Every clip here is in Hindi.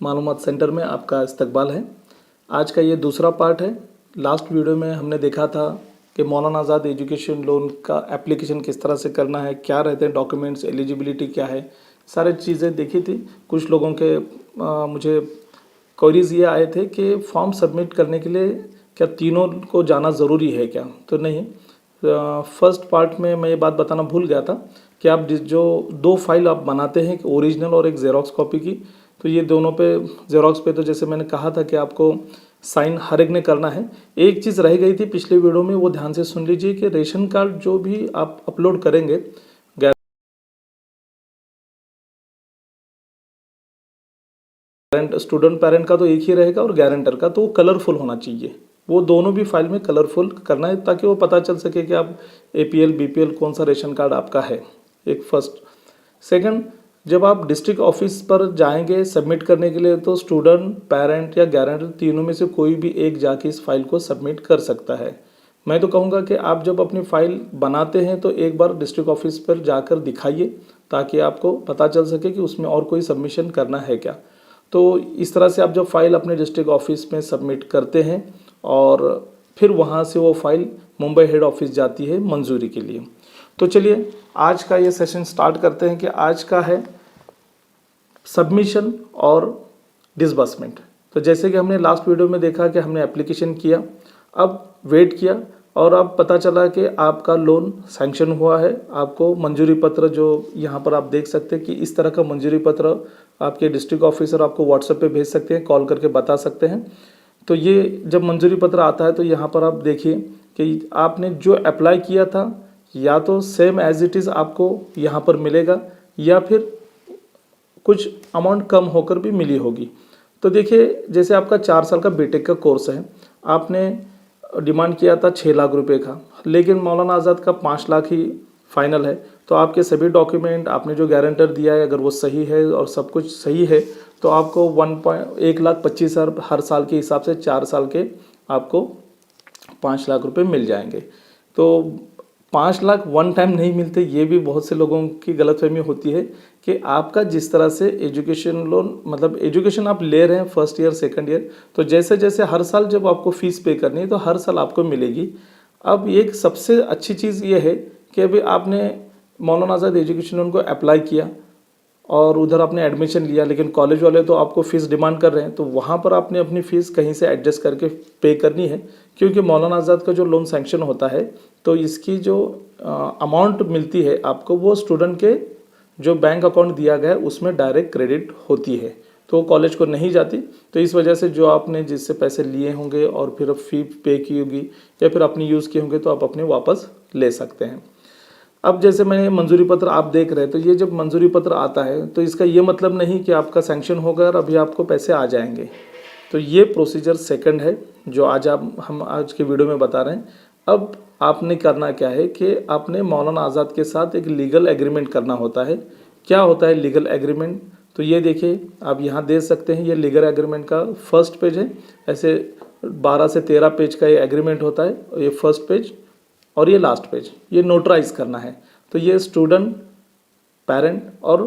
मालूमात सेंटर में आपका इस्तकबाल है। आज का ये दूसरा पार्ट है। लास्ट वीडियो में हमने देखा था कि मौलाना आज़ाद एजुकेशन लोन का एप्लीकेशन किस तरह से करना है, क्या रहते हैं डॉक्यूमेंट्स, एलिजिबिलिटी क्या है, सारी चीज़ें देखी थी। कुछ लोगों के मुझे क्वेरीज ये आए थे कि फॉर्म सबमिट करने के लिए क्या तीनों को जाना ज़रूरी है क्या? तो नहीं। फर्स्ट पार्ट में मैं ये बात बताना भूल गया था कि आप जो दो फाइल आप बनाते हैं, एक ओरिजिनल और एक ज़ेरॉक्स कॉपी की, तो ये दोनों पे ज़ेरॉक्स पे तो जैसे मैंने कहा था कि आपको साइन हर एक ने करना है। एक चीज़ रह गई थी पिछले वीडियो में, वो ध्यान से सुन लीजिए कि रेशन कार्ड जो भी आप अपलोड करेंगे, स्टूडेंट पेरेंट का तो एक ही रहेगा और गारंटर का तो वो कलरफुल होना चाहिए। वो दोनों भी फाइल में कलरफुल करना है ताकि वो पता चल सके कि आप APL BPL कौन सा रेशन कार्ड आपका है। एक फर्स्ट। सेकंड, जब आप डिस्ट्रिक्ट ऑफिस पर जाएंगे सबमिट करने के लिए तो स्टूडेंट पेरेंट या गारंटर तीनों में से कोई भी एक जाके इस फाइल को सबमिट कर सकता है। मैं तो कहूँगा कि आप जब अपनी फ़ाइल बनाते हैं तो एक बार डिस्ट्रिक्ट ऑफिस पर जाकर दिखाइए ताकि आपको पता चल सके कि उसमें और कोई सबमिशन करना है क्या। तो इस तरह से आप जब फाइल अपने डिस्ट्रिक्ट ऑफिस में सबमिट करते हैं और फिर वहाँ से वो फाइल मुंबई हेड ऑफिस जाती है मंजूरी के लिए। तो चलिए आज का ये सेशन स्टार्ट करते हैं कि आज का है सबमिशन और डिसबर्समेंट। तो जैसे कि हमने लास्ट वीडियो में देखा कि हमने एप्लीकेशन किया, अब वेट किया और अब पता चला कि आपका लोन सैंक्शन हुआ है। आपको मंजूरी पत्र जो यहाँ पर आप देख सकते हैं कि इस तरह का मंजूरी पत्र आपके डिस्ट्रिक्ट ऑफिसर आपको व्हाट्सएप पे भेज सकते हैं, कॉल करके बता सकते हैं। तो ये जब मंजूरी पत्र आता है तो यहाँ पर आप देखिए कि आपने जो अप्लाई किया था या तो सेम एज इट इज़ आपको यहाँ पर मिलेगा या फिर कुछ अमाउंट कम होकर भी मिली होगी। तो देखिए जैसे आपका 4 साल का बीटेक का कोर्स है, आपने डिमांड किया था 6 लाख रुपए का, लेकिन मौलाना आज़ाद का 5 लाख ही फाइनल है। तो आपके सभी डॉक्यूमेंट, आपने जो गारंटर दिया है अगर वो सही है और सब कुछ सही है तो आपको 1,25,000 हर साल के हिसाब से 4 साल के आपको 5 लाख रुपए मिल जाएंगे। तो 5 लाख वन टाइम नहीं मिलते, ये भी बहुत से लोगों की गलतफहमी होती है कि आपका जिस तरह से एजुकेशन लोन मतलब एजुकेशन आप ले रहे हैं फर्स्ट ईयर सेकंड ईयर, तो जैसे जैसे हर साल जब आपको फ़ीस पे करनी है तो हर साल आपको मिलेगी। अब एक सबसे अच्छी चीज़ ये है कि अभी आपने मौलाना आज़ाद एजुकेशन लोन को अप्लाई किया और उधर आपने एडमिशन लिया, लेकिन कॉलेज वाले तो आपको फ़ीस डिमांड कर रहे हैं, तो वहाँ पर आपने अपनी फ़ीस कहीं से एडजस्ट करके पे करनी है। क्योंकि मौलाना आज़ाद का जो लोन सैंक्शन होता है तो इसकी जो अमाउंट मिलती है आपको वो स्टूडेंट के जो बैंक अकाउंट दिया गया है उसमें डायरेक्ट क्रेडिट होती है, तो कॉलेज को नहीं जाती। तो इस वजह से जो आपने जिससे पैसे लिए होंगे और फिर फ़ी पे की होगी या फिर अपनी यूज़ किए होंगे तो आप अपने वापस ले सकते हैं। अब जैसे मैं मंजूरी पत्र आप देख रहे हैं, तो ये जब मंजूरी पत्र आता है तो इसका ये मतलब नहीं कि आपका सैंक्शन होगा और अभी आपको पैसे आ जाएंगे। तो ये प्रोसीजर सेकंड है जो हम आज के वीडियो में बता रहे हैं। अब आपने करना क्या है कि आपने मौलाना आज़ाद के साथ एक लीगल एग्रीमेंट करना होता है। क्या होता है लीगल एग्रीमेंट? तो ये देखिए आप यहाँ देख सकते हैं, ये लीगल एग्रीमेंट का फर्स्ट पेज है। ऐसे 12 से 13 पेज का ये एग्रीमेंट होता है, ये फर्स्ट पेज और ये लास्ट पेज, ये नोटराइज करना है। तो ये स्टूडेंट, पेरेंट और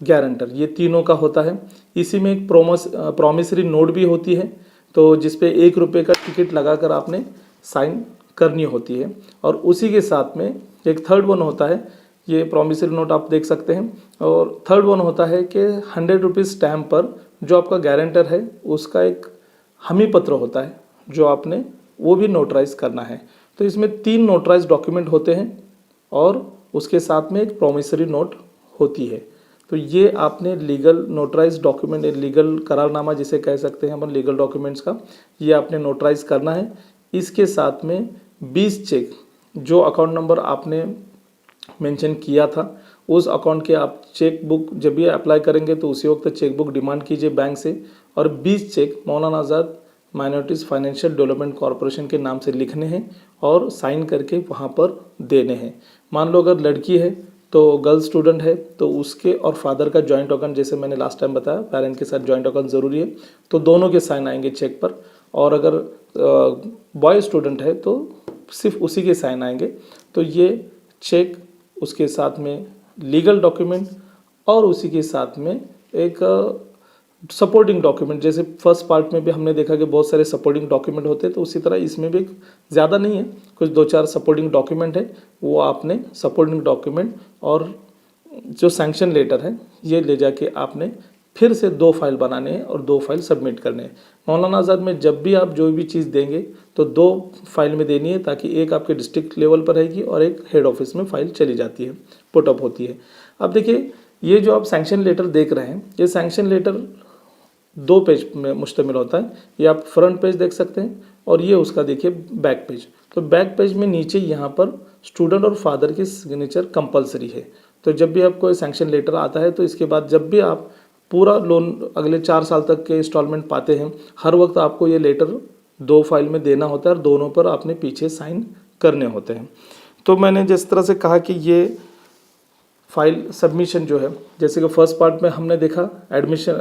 गारंटर ये तीनों का होता है। इसी में एक प्रॉमिसरी नोट भी होती है, तो जिसपे 1 रुपये का टिकट लगाकर आपने साइन करनी होती है। और उसी के साथ में एक थर्ड वन होता है, ये प्रॉमिसरी नोट आप देख सकते हैं। और थर्ड वन होता है कि 100 रुपीज़ स्टैम्प पर जो आपका गारंटर है उसका एक हमी पत्र होता है जो आपने वो भी नोटराइज करना है। तो इसमें 3 नोटराइज डॉक्यूमेंट होते हैं और उसके साथ में एक प्रॉमिसरी नोट होती है। तो ये आपने लीगल नोटराइज डॉक्यूमेंट, लीगल करारनामा जिसे कह सकते हैं अपन लीगल डॉक्यूमेंट्स का, ये आपने नोटराइज करना है। इसके साथ में 20 चेक जो अकाउंट नंबर आपने मेंशन किया था उस अकाउंट के आप चेक बुक जब भी अप्लाई करेंगे तो उसी वक्त चेक बुक डिमांड कीजिए बैंक से। और 20 चेक मौलाना आज़ाद माइनॉरिटीज़ फाइनेंशियल डेवलपमेंट कॉरपोरेशन के नाम से लिखने हैं और साइन करके वहाँ पर देने हैं। मान लो अगर लड़की है तो गर्ल स्टूडेंट है तो उसके और फादर का जॉइंट अकाउंट, जैसे मैंने लास्ट टाइम बताया पेरेंट के साथ जॉइंट अकाउंट ज़रूरी है, तो दोनों के साइन आएंगे चेक पर। और अगर बॉय स्टूडेंट है तो सिर्फ उसी के साइन आएंगे। तो ये चेक, उसके साथ में लीगल डॉक्यूमेंट और उसी के साथ में एक सपोर्टिंग डॉक्यूमेंट, जैसे फर्स्ट पार्ट में भी हमने देखा कि बहुत सारे सपोर्टिंग डॉक्यूमेंट होते हैं, तो उसी तरह इसमें भी ज़्यादा नहीं है, कुछ 2-4 सपोर्टिंग डॉक्यूमेंट है, वो आपने सपोर्टिंग डॉक्यूमेंट और जो सैंक्शन लेटर है ये ले जाके आपने फिर से 2 फाइल बनाने हैं और 2 फाइल सबमिट करने हैं। मौलाना आज़ाद में जब भी आप जो भी चीज़ देंगे तो 2 फाइल में देनी है, ताकि एक आपके डिस्ट्रिक्ट लेवल पर रहेगी और एक हेड ऑफिस में फाइल चली जाती है, पुटअप होती है। अब देखिए, ये जो आप सैंक्शन लेटर देख रहे हैं, ये सैंक्शन लेटर 2 पेज में मुश्तमिल होता है। ये आप फ्रंट पेज देख सकते हैं और ये उसका देखिए बैक पेज। तो बैक पेज में नीचे यहाँ पर स्टूडेंट और फादर की सिग्नेचर कंपलसरी है। तो जब भी आपको सैंक्शन लेटर आता है तो इसके बाद जब भी आप पूरा लोन अगले 4 साल तक के इंस्टॉलमेंट पाते हैं, हर वक्त आपको ये लेटर 2 फाइल में देना होता है और दोनों पर आपने पीछे साइन करने होते हैं। तो मैंने जिस तरह से कहा कि ये फाइल सबमिशन जो है, जैसे कि फर्स्ट पार्ट में हमने देखा एडमिशन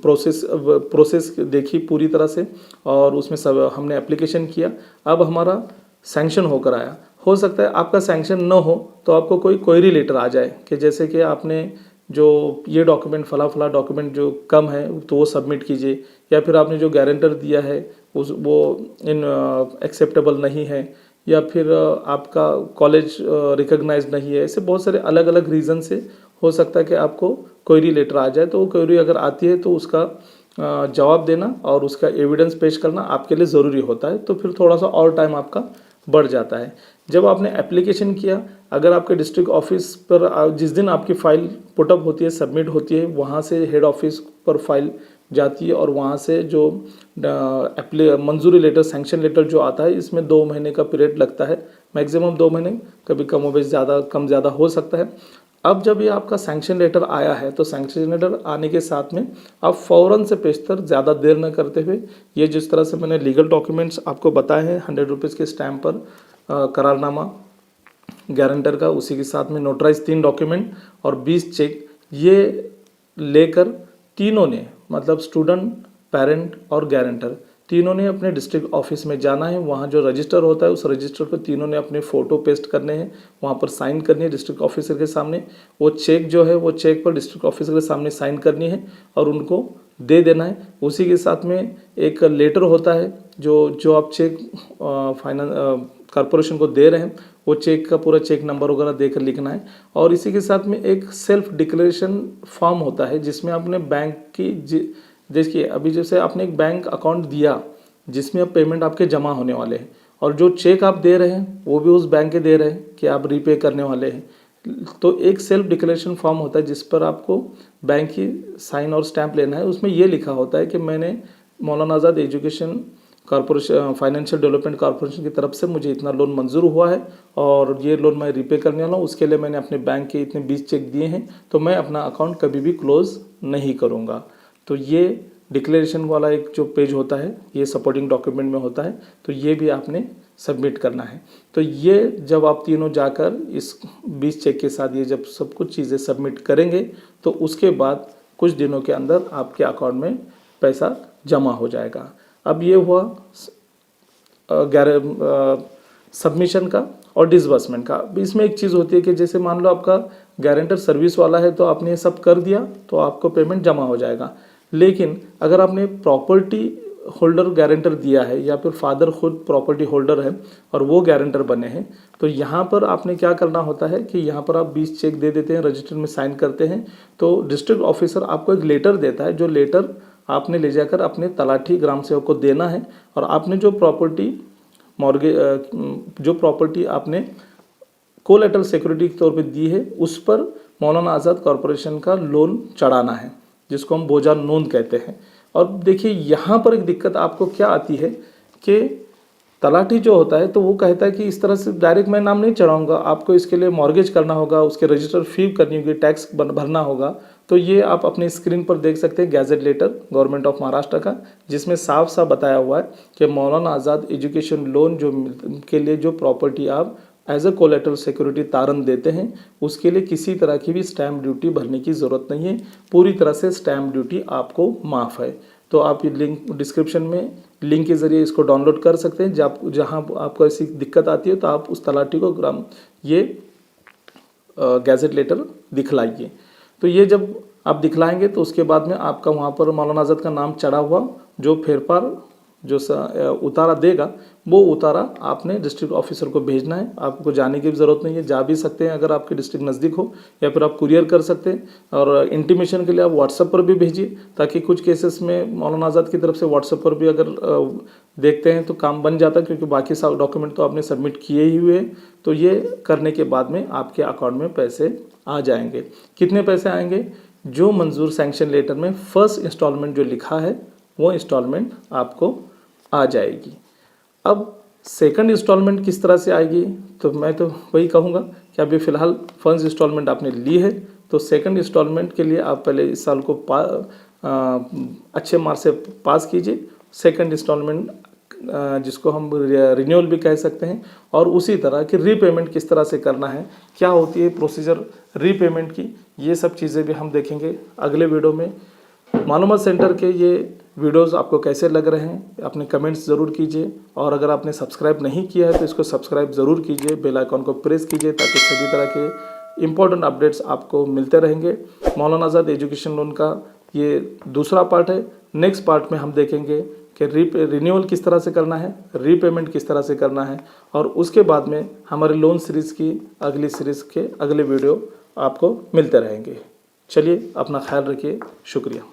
प्रोसेस देखी पूरी तरह से, और उसमें सब हमने एप्लीकेशन किया। अब हमारा सैंक्शन होकर आया। हो सकता है आपका सैंक्शन न हो तो आपको कोई क्वेरी लेटर आ जाए कि जैसे कि आपने जो ये डॉक्यूमेंट फला डॉक्यूमेंट जो कम है तो वो सबमिट कीजिए, या फिर आपने जो गारंटर दिया है वो इन एक्सेप्टेबल नहीं है, या फिर आपका कॉलेज रिकॉग्नाइज नहीं है। ऐसे बहुत सारे अलग अलग रीज़न से हो सकता है कि आपको क्वेरी लेटर आ जाए। तो वो क्वेरी अगर आती है तो उसका जवाब देना और उसका एविडेंस पेश करना आपके लिए ज़रूरी होता है। तो फिर थोड़ा सा और टाइम आपका बढ़ जाता है। जब आपने एप्लीकेशन किया, अगर आपके डिस्ट्रिक्ट ऑफिस पर जिस दिन आपकी फ़ाइल पुटअप होती है, सबमिट होती है, वहाँ से हेड ऑफिस पर फाइल जाती है और वहाँ से जो मंजूरी लेटर, सैंक्शन लेटर जो आता है, इसमें 2 महीने का पीरियड लगता है, मैक्सिमम 2 महीने, कभी कम हो ज़्यादा कम ज़्यादा हो सकता है। अब जब ये आपका सैंक्शन लेटर आया है तो सैंक्शन लेटर आने के साथ में आप फ़ौरन से पेशतर ज़्यादा देर न करते हुए, ये जिस तरह से मैंने लीगल डॉक्यूमेंट्स आपको बताए हैं, 100 रुपीज़ के स्टैम्प पर करारनामा गारंटर का, उसी के साथ में नोटराइज 3 डॉक्यूमेंट और 20 चेक, ये लेकर तीनों ने, मतलब स्टूडेंट, पेरेंट और गारंटर, तीनों ने अपने डिस्ट्रिक्ट ऑफिस में जाना है। वहाँ जो रजिस्टर होता है उस रजिस्टर पर तीनों ने अपने फ़ोटो पेस्ट करने हैं, वहाँ पर साइन करनी है डिस्ट्रिक्ट ऑफिसर के सामने। वो चेक जो है वो चेक पर डिस्ट्रिक्ट ऑफिसर के सामने साइन करनी है और उनको दे देना है। उसी के साथ में एक लेटर होता है जो आप चेक फाइनेंस कॉरपोरेशन को दे रहे हैं, वो चेक का पूरा चेक नंबर वगैरह देकर लिखना है। और इसी के साथ में एक सेल्फ डिक्लेरेशन फॉर्म होता है जिसमें आपने बैंक की देखिए, अभी जैसे आपने एक बैंक अकाउंट दिया जिसमें अब पेमेंट आपके जमा होने वाले हैं, और जो चेक आप दे रहे हैं वो भी उस बैंक के दे रहे हैं कि आप रीपे करने वाले हैं, तो एक सेल्फ डिक्लेरेशन फॉर्म होता है जिस पर आपको बैंक की साइन और स्टैंप लेना है। उसमें ये लिखा होता है कि मैंने Maulana Azad education corporation, financial development corporation की तरफ से मुझे इतना लोन मंजूर हुआ है और ये लोन मैं रीपे करने वाला हूँ, उसके लिए मैंने अपने बैंक के इतने 20 चेक दिए हैं, तो मैं अपना अकाउंट कभी भी क्लोज़ नहीं करूँगा। तो ये डिक्लेरेशन वाला एक जो पेज होता है ये सपोर्टिंग डॉक्यूमेंट में होता है, तो ये भी आपने सबमिट करना है। तो ये जब आप तीनों जाकर इस 20 चेक के साथ ये जब सब कुछ चीज़ें सबमिट करेंगे तो उसके बाद कुछ दिनों के अंदर आपके अकाउंट में पैसा जमा हो जाएगा। अब ये हुआ सबमिशन का और डिसबर्समेंट का। इसमें एक चीज़ होती है कि जैसे मान लो आपका गारंटर सर्विस वाला है तो आपने ये सब कर दिया तो आपको पेमेंट जमा हो जाएगा। लेकिन अगर आपने प्रॉपर्टी होल्डर गारंटर दिया है या फिर फादर खुद प्रॉपर्टी होल्डर है और वो गारंटर बने हैं, तो यहाँ पर आपने क्या करना होता है कि यहाँ पर आप 20 चेक दे देते हैं, रजिस्टर में साइन करते हैं, तो डिस्ट्रिक्ट ऑफिसर आपको एक लेटर देता है, जो लेटर आपने ले जाकर अपने तलाठी ग्राम सेवक को देना है। और आपने जो प्रॉपर्टी आपने कोलेटरल सिक्योरिटी के तौर पे दी है उस पर मौलाना आज़ाद कॉरपोरेशन का लोन चढ़ाना है, जिसको हम बोझा नोंद कहते हैं। और देखिए यहाँ पर एक दिक्कत आपको क्या आती है कि तलाठी जो होता है तो वो कहता है कि इस तरह से डायरेक्ट मैं नाम नहीं चढ़ाऊँगा, आपको इसके लिए मॉर्गेज करना होगा, उसके रजिस्टर फी करनी होगी, टैक्स भरना होगा। तो ये आप अपने स्क्रीन पर देख सकते हैं gazette letter government of Maharashtra का, जिसमें साफ साफ बताया हुआ है कि मौलाना आज़ाद एजुकेशन लोन जो के लिए जो प्रॉपर्टी आप एज अ कोलेटरल सिक्योरिटी तारण देते हैं उसके लिए किसी तरह की भी स्टैम्प ड्यूटी भरने की ज़रूरत नहीं है, पूरी तरह से स्टैम्प ड्यूटी आपको माफ़ है। तो आप ये लिंक डिस्क्रिप्शन में लिंक के ज़रिए इसको डाउनलोड कर सकते हैं। जहाँ आपको ऐसी दिक्कत आती है तो आप उस तलाठी को ये गैजेट लेटर दिखलाइए। तो ये जब आप दिखलाएंगे तो उसके बाद में आपका वहाँ पर मौलाना आज़ाद का नाम चढ़ा हुआ जो फेरफार जो उतारा देगा वो उतारा आपने डिस्ट्रिक्ट ऑफिसर को भेजना है। आपको जाने की भी ज़रूरत नहीं है, जा भी सकते हैं अगर आपके डिस्ट्रिक्ट नज़दीक हो, या फिर आप कुरियर कर सकते हैं। और इंटीमेशन के लिए आप व्हाट्सएप पर भी भेजिए, ताकि कुछ केसेस में मौलाना आज़ाद की तरफ से व्हाट्सएप पर भी अगर देखते हैं तो काम बन जाता है, क्योंकि बाकी सब डॉक्यूमेंट तो आपने सबमिट किए ही हुए हैं। तो ये करने के बाद में आपके अकाउंट में पैसे आ जाएंगे। कितने पैसे आएंगे? जो मंजूर सैंक्शन लेटर में फर्स्ट इंस्टॉलमेंट जो लिखा है वो इंस्टॉलमेंट आपको आ जाएगी। अब सेकंड इंस्टॉलमेंट किस तरह से आएगी? तो मैं तो वही कहूँगा कि अभी फ़िलहाल फर्स्ट इंस्टॉलमेंट आपने ली है, तो सेकंड इंस्टॉलमेंट के लिए आप पहले इस साल को अच्छे मार्क्स से पास कीजिए। सेकंड इंस्टॉलमेंट जिसको हम रिन्यूअल भी कह सकते हैं, और उसी तरह कि रीपेमेंट किस तरह से करना है, क्या होती है प्रोसीजर रीपेमेंट की, ये सब चीज़ें भी हम देखेंगे अगले वीडियो में। मालूमात सेंटर के ये वीडियोस आपको कैसे लग रहे हैं अपने कमेंट्स ज़रूर कीजिए, और अगर आपने सब्सक्राइब नहीं किया है तो इसको सब्सक्राइब ज़रूर कीजिए, बेल आइकॉन को प्रेस कीजिए, ताकि सभी तरह के इम्पोर्टेंट अपडेट्स आपको मिलते रहेंगे। मौलाना आज़ाद एजुकेशन लोन का ये दूसरा पार्ट है। नेक्स्ट पार्ट में हम देखेंगे कि रिन्यूअल किस तरह से करना है, रीपेमेंट किस तरह से करना है, और उसके बाद में हमारे लोन सीरीज़ की अगली सीरीज़ के अगले वीडियो आपको मिलते रहेंगे। चलिए, अपना ख्याल रखिए। शुक्रिया।